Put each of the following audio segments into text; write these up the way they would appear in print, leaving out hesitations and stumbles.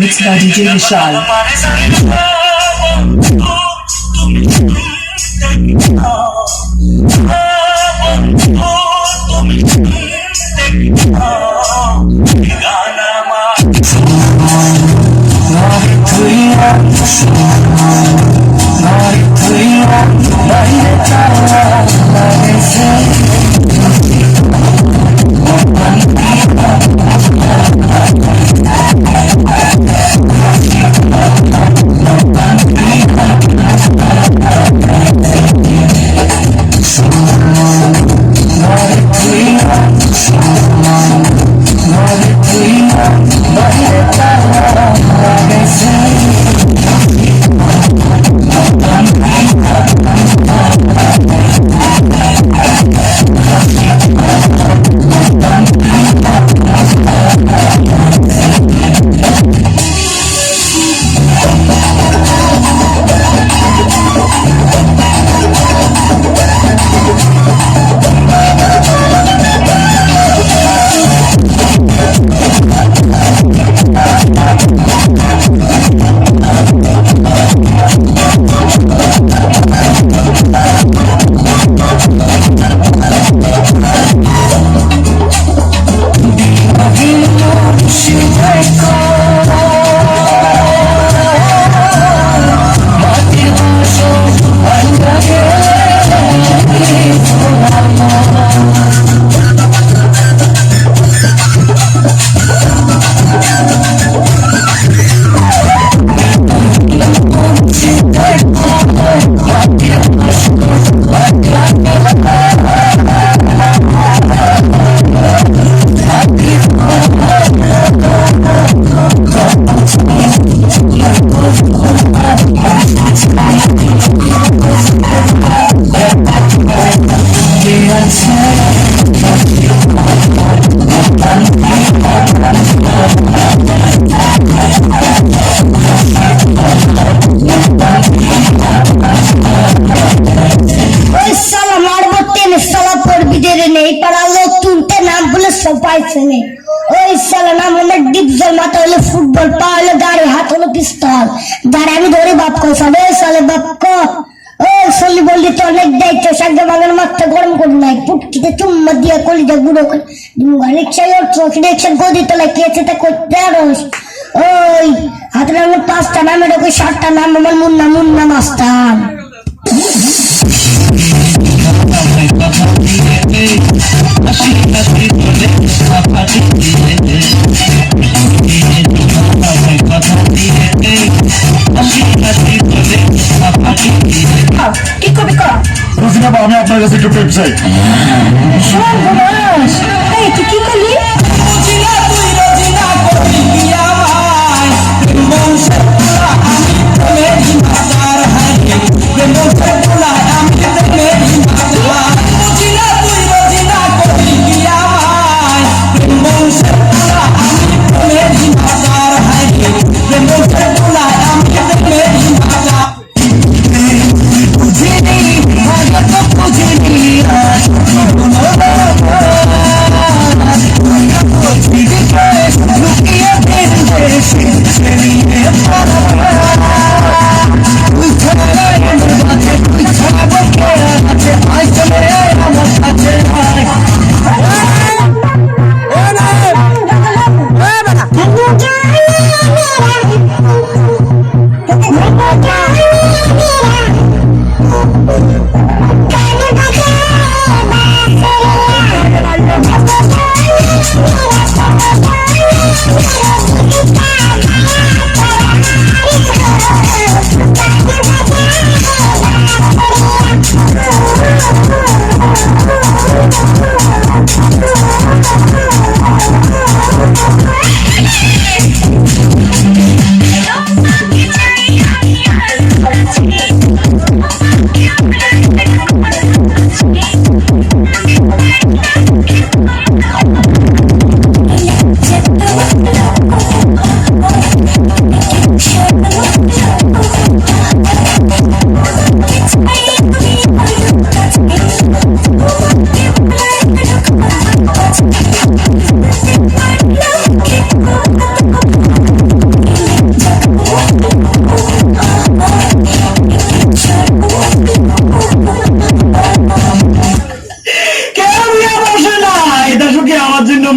Mixed by DJ Vishal. Football पाले गाड़ी हाथ में पिस्तौल गाड़ी में धोरे बाप को साले साले बाप को ओ सोली बोली तो अनेक दायित्व संगे मांगन माथा गरम कर নাই পুটকিতে চুম্মা দিয়া কলিজা গুঁড়ো করে রিকশায় ওঠো রিকশা গদি তলায় কে আছে তা করতে আরস ওই হাতে নামে 5টা নামে ঢোকে 7টা নাম আমার মুন্না মুন্না মাস্তান কি কবি কর রোজিনা বা আমি আপনার কাছে একটু প্রেম চাই সর্বনাশ এই তুই কি করলি রোজিনা তুই রোজিনা করলি কি আমায় প্রেম বংশের পোলা আমি প্রেমেরই মাতার হারিয়ে প্রেম বংশের পোলা আমি প্রেমেরই মাতার রোজিনা তুই রোজিনা করলি কি আমায় প্রেম বংশের পোলা আমি প্রেমেরই মাতার হারিয়ে প্রেম বংশের পোলা আমি প্রেমেরই মাতার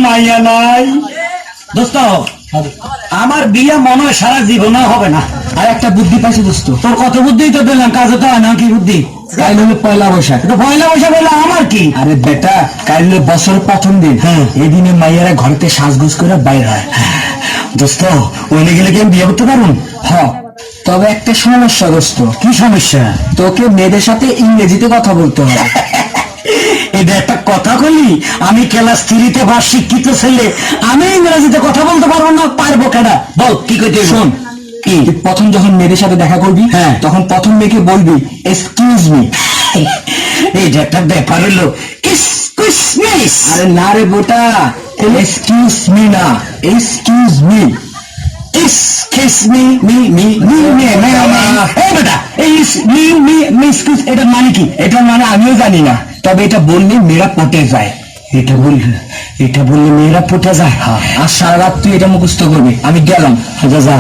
মাইয়া নাই। দোস্ত আমার বিয়ে মনে হয় সারা জীবনে হবে না। আর একটা বুদ্ধি পাইছি দোস্ত, তোর কত বুদ্ধি তো দিলাম, কাজে তো হয় না। কি বুদ্ধি? কাল হলো পয়লা বৈশাখ। তো পয়লা বৈশাখ বলে আমার কি? আরে বেটা, কাল হলো বছরের প্রথম দিন। হ্যাঁ। এদিনে মাইয়ারা ঘরেতে সাজগোজ করে বাইরে হয়। দোস্ত ওইলে গেলে কি আমি বিয়ে করতে পারুন? হ, তবে একটা সমস্যা দোস্ত। কি সমস্যা? তোকে মেয়েদের সাথে ইংরেজিতে কথা বলতে হবে। এটা একটা কথা বলি? আমি ক্লাস 3-তে বা শিক্ষিত ছেলে, আমি ইংরেজিতে কথা বলতে পারবো না? পারবো কেডা? বল কি কইতে? শোন, কি? তুই প্রথম যখন মেয়েদের সাথে দেখা করবি, হ্যাঁ। তখন প্রথম মেয়েকে বলবি এক্সকিউজ মি। এইটা একটা ব্যাপার হলো। কিসমিস। আরে না রে বোটা, এক্সকিউজ মি না, excuse me. Kiss me me me me me me এই বেটা, এই মি মি মি কিস এটা মানে কি? এটা মানে আমিও জানি না, তবে এটা বললে মেয়েরা পটে যায়। এটা বললে মেয়েরা পটে যায়? আর সারা রাত তুই এটা মুখস্থ করবি। আমি গেলাম। আচ্ছা যা।